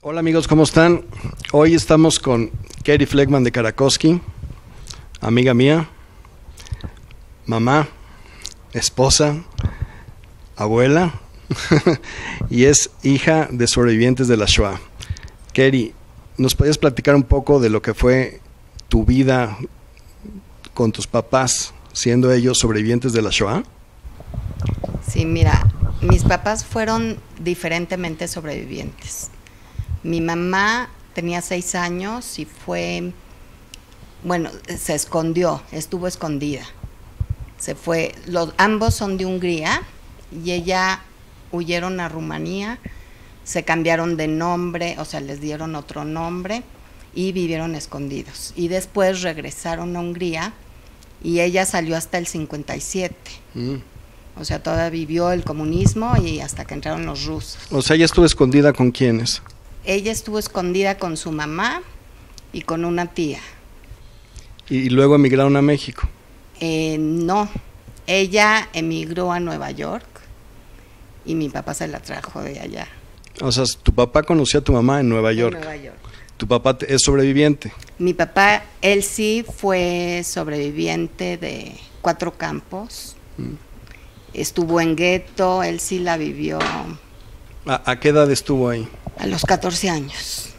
Hola amigos, ¿cómo están? Hoy estamos con Keri Fleckman de Karakoski, amiga mía, mamá, esposa, abuela y es hija de sobrevivientes de la Shoah. Keri, ¿nos podías platicar un poco de lo que fue tu vida con tus papás, siendo ellos sobrevivientes de la Shoah? Sí, mira, mis papás fueron diferentemente sobrevivientes. Mi mamá tenía 6 años y se escondió, estuvo escondida. Se fue, ambos son de Hungría y ella huyeron a Rumanía, se cambiaron de nombre, o sea, les dieron otro nombre y vivieron escondidos. Y después regresaron a Hungría y ella salió hasta el 57. O sea, todavía vivió el comunismo y hasta que entraron los rusos. O sea, ¿ella estuvo escondida con quiénes? Ella estuvo escondida con su mamá y con una tía. ¿Y luego emigraron a México? No, ella emigró a Nueva York y mi papá se la trajo de allá. O sea, tu papá conoció a tu mamá en Nueva York. En Nueva York. ¿Tu papá es sobreviviente? Mi papá, él sí fue sobreviviente de 4 campos. Estuvo en gueto, él sí la vivió. ¿A qué edad estuvo ahí? A los 14 años.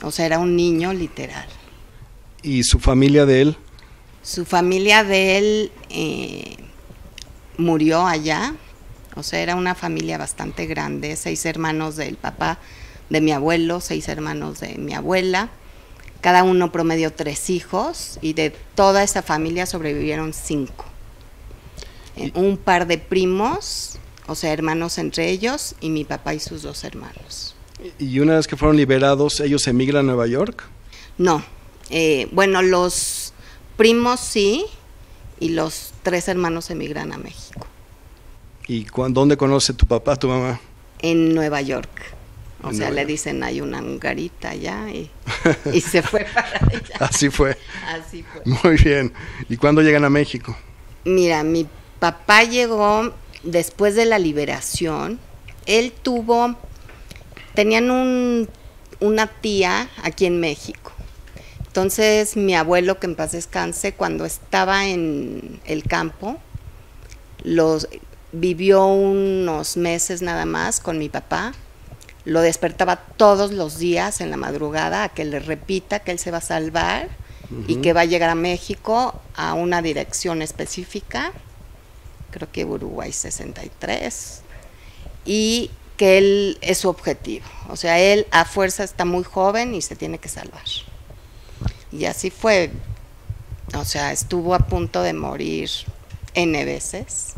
O sea, era un niño literal. ¿Y su familia de él? Su familia de él murió allá. O sea, era una familia bastante grande. 6 hermanos del papá de mi abuelo, 6 hermanos de mi abuela. Cada uno promedió 3 hijos y de toda esa familia sobrevivieron 5. Un par de primos, o sea, hermanos entre ellos, y mi papá y sus 2 hermanos. ¿Y una vez que fueron liberados, ellos emigran a Nueva York? No, bueno, los primos sí, y los 3 hermanos emigran a México. ¿Y dónde conoce tu papá, tu mamá? En Nueva York. O sea, Nueva le York. Dicen, hay una hungarita allá, y se fue para allá. Así fue. Así fue. Muy bien. ¿Y cuándo llegan a México? Mira, mi papá llegó después de la liberación. Él tenían una tía aquí en México. Entonces mi abuelo, que en paz descanse, cuando estaba en el campo, vivió unos meses nada más con mi papá. Lo despertaba todos los días en la madrugada a que le repita que él se va a salvar y que va a llegar a México a una dirección específica, creo que Uruguay 63, y que él es su objetivo. O sea, él a fuerza está muy joven y se tiene que salvar. Y así fue. O sea, estuvo a punto de morir N veces.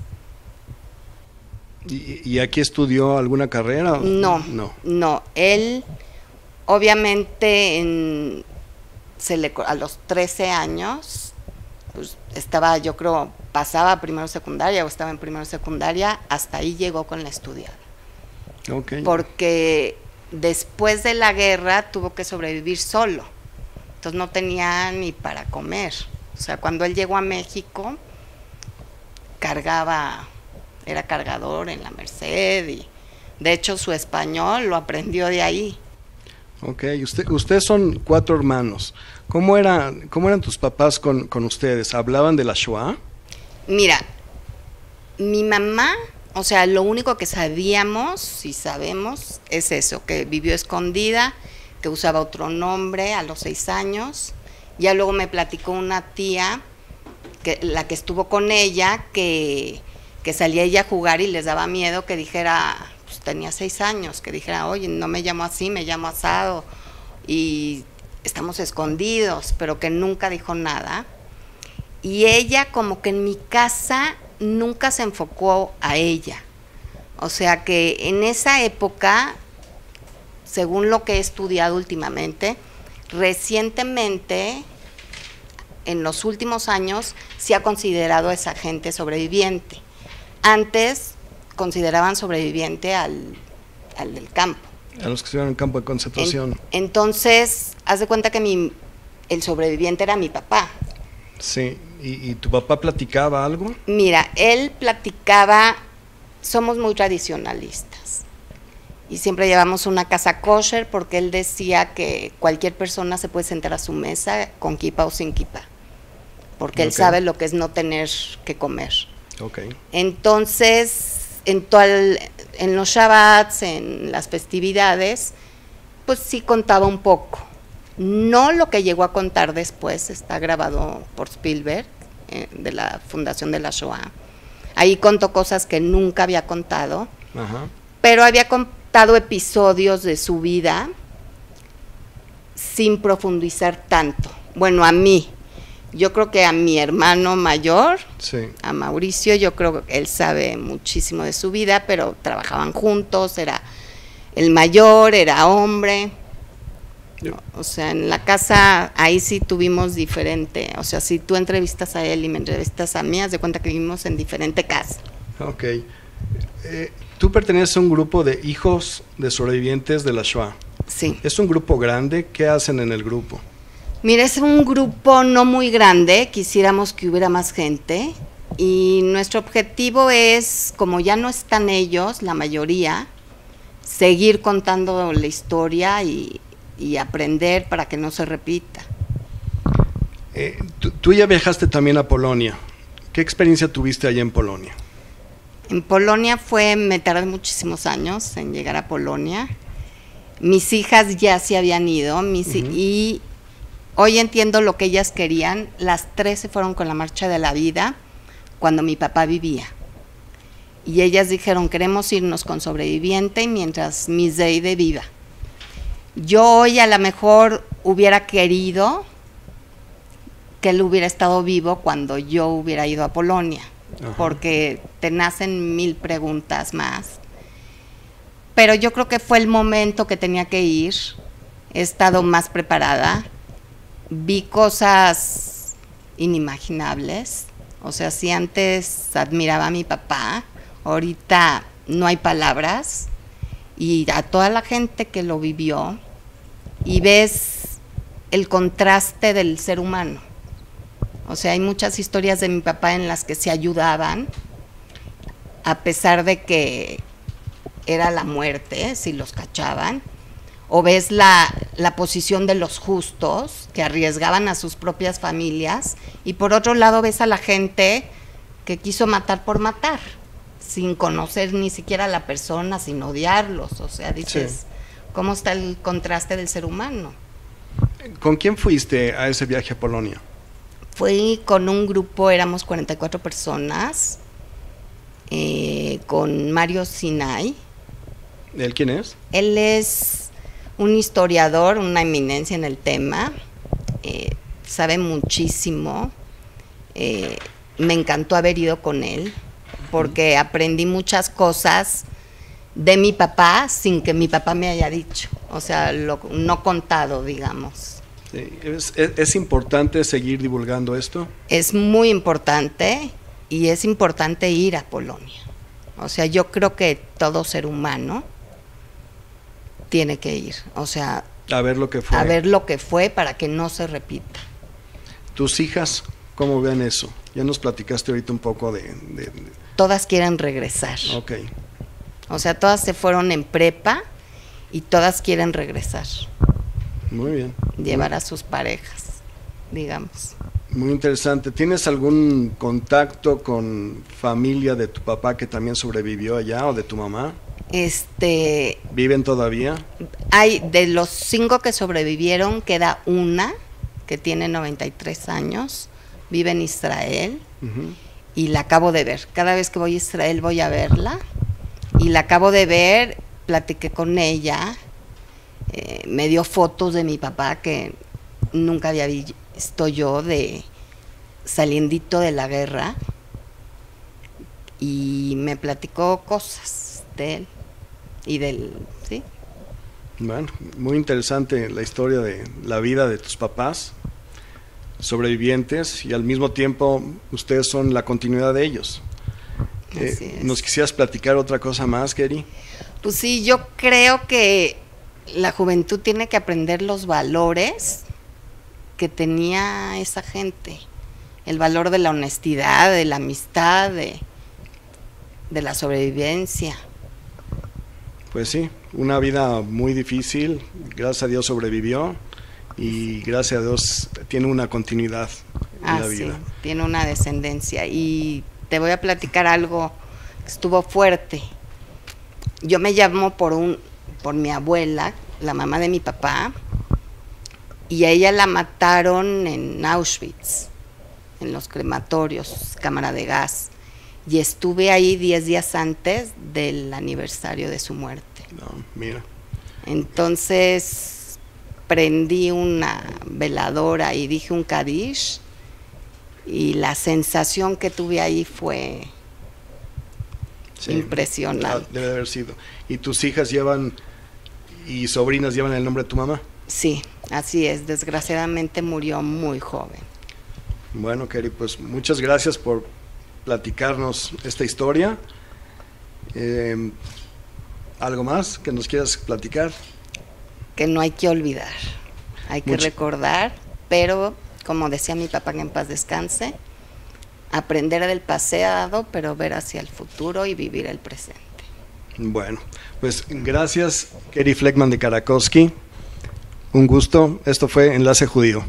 ¿Y aquí estudió alguna carrera? No. Él, obviamente, a los 13 años, pues estaba, yo creo, pasaba primero secundaria o estaba en primero secundaria, hasta ahí llegó con la estudiada. Okay. Porque después de la guerra tuvo que sobrevivir solo, entonces no tenía ni para comer. O sea, cuando él llegó a México, era cargador en la Merced y de hecho su español lo aprendió de ahí. Ok, ustedes son 4 hermanos. ¿Cómo eran tus papás con ustedes? ¿Hablaban de la Shoah? Mira, mi mamá, o sea, lo único que sabíamos y sabemos es eso, que vivió escondida, que usaba otro nombre a los 6 años. Ya luego me platicó una tía, la que estuvo con ella, que salía ella a jugar y les daba miedo que dijera, pues tenía 6 años, que dijera, oye, no me llamo así, me llamo asado, y estamos escondidos, pero que nunca dijo nada. Y ella como que en mi casa nunca se enfocó a ella. O sea que en esa época, según lo que he estudiado últimamente, recientemente, en los últimos años, se ha considerado a esa gente sobreviviente. Antes consideraban sobreviviente al del campo. A los que estuvieron en el campo de concentración. Entonces, haz de cuenta que el sobreviviente era mi papá. Sí, ¿y tu papá platicaba algo? Mira, él platicaba, somos muy tradicionalistas. y siempre llevamos una casa kosher porque él decía que cualquier persona se puede sentar a su mesa con kippah o sin kippah, porque él sabe lo que es no tener que comer. Entonces, en los Shabbats, en las festividades, pues sí contaba un poco. No lo que llegó a contar después, está grabado por Spielberg, de la Fundación de la Shoah. Ahí contó cosas que nunca había contado, pero había contado episodios de su vida sin profundizar tanto. Bueno, a mí, yo creo que a mi hermano mayor, a Mauricio, yo creo que él sabe muchísimo de su vida, pero trabajaban juntos, era el mayor, era hombre. O sea, en la casa ahí sí tuvimos diferente. O sea, si tú entrevistas a él y me entrevistas a mí, haz de cuenta que vivimos en diferente casa. Ok. Tú perteneces a un grupo de hijos de sobrevivientes de la Shoah. Sí. ¿Es un grupo grande? ¿Qué hacen en el grupo? Mira, es un grupo no muy grande, quisiéramos que hubiera más gente. Y nuestro objetivo es, como ya no están ellos, la mayoría, seguir contando la historia y aprender para que no se repita. Tú ya viajaste también a Polonia. ¿Qué experiencia tuviste allá en Polonia? En Polonia me tardé muchísimos años en llegar a Polonia. Mis hijas ya se habían ido, y hoy entiendo lo que ellas querían. Las 3 se fueron con la Marcha de la Vida cuando mi papá vivía. Y ellas dijeron, queremos irnos con sobreviviente mientras Miss Deide viva. Yo hoy a lo mejor hubiera querido que él hubiera estado vivo cuando yo hubiera ido a Polonia, porque te nacen 1000 preguntas más. Pero yo creo que fue el momento que tenía que ir, he estado más preparada, vi cosas inimaginables. O sea, si antes admiraba a mi papá, ahorita no hay palabras, y a toda la gente que lo vivió, y ves el contraste del ser humano. O sea, hay muchas historias de mi papá en las que se ayudaban, a pesar de que era la muerte, si los cachaban, o ves la posición de los justos, que arriesgaban a sus propias familias, y por otro lado ves a la gente que quiso matar por matar, sin conocer ni siquiera a la persona, sin odiarlos. O sea, dices, ¿cómo está el contraste del ser humano? ¿Con quién fuiste a ese viaje a Polonia? Fui con un grupo, éramos 44 personas, con Mario Sinai. ¿Él quién es? Él es un historiador, una eminencia en el tema, sabe muchísimo. Me encantó haber ido con él, porque aprendí muchas cosas de mi papá sin que mi papá me haya dicho, o sea, no contado, digamos. Sí. ¿Es importante seguir divulgando esto? Es muy importante, y es importante ir a Polonia. O sea, yo creo que todo ser humano tiene que ir, o sea, a ver lo que fue. A ver lo que fue para que no se repita. ¿Tus hijas cómo ven eso? Ya nos platicaste ahorita un poco de... Todas quieren regresar. Ok. O sea, todas se fueron en prepa y todas quieren regresar. Muy bien. Llevar a sus parejas, digamos. Muy interesante. ¿Tienes algún contacto con familia de tu papá que también sobrevivió allá, o de tu mamá? ¿Viven todavía? Hay, de los 5 que sobrevivieron, queda una que tiene 93 años, vive en Israel, y la acabo de ver. Cada vez que voy a Israel voy a verla, y la acabo de ver, platiqué con ella, me dio fotos de mi papá que nunca había visto yo, de saliendito de la guerra, y me platicó cosas de él y del... ¿sí? Bueno, muy interesante la historia de la vida de tus papás, sobrevivientes, y al mismo tiempo ustedes son la continuidad de ellos. ¿Nos quisieras platicar otra cosa más, Keri? Pues sí, yo creo que la juventud tiene que aprender los valores que tenía esa gente, el valor de la honestidad, de la amistad, de la sobrevivencia. Pues sí, una vida muy difícil, gracias a Dios sobrevivió y gracias a Dios tiene una continuidad en la vida. Sí, tiene una descendencia. Y te voy a platicar algo que estuvo fuerte. Yo me llamo por mi abuela, la mamá de mi papá, y a ella la mataron en Auschwitz, en los crematorios, cámara de gas. Y estuve ahí 10 días antes del aniversario de su muerte. No, mira. Entonces prendí una veladora y dije un Kadish, y la sensación que tuve ahí fue impresionante. Debe de haber sido. ¿Y tus hijas y sobrinas llevan el nombre de tu mamá? Sí, así es. Desgraciadamente murió muy joven. Bueno, Keri, pues muchas gracias por platicarnos esta historia. ¿Algo más que nos quieras platicar? Que no hay que olvidar, hay que recordar, pero como decía mi papá, que en paz descanse, aprender del pasado, pero ver hacia el futuro y vivir el presente. Bueno, pues gracias, Keri Fleckman de Karakowski. Un gusto. Esto fue Enlace Judío.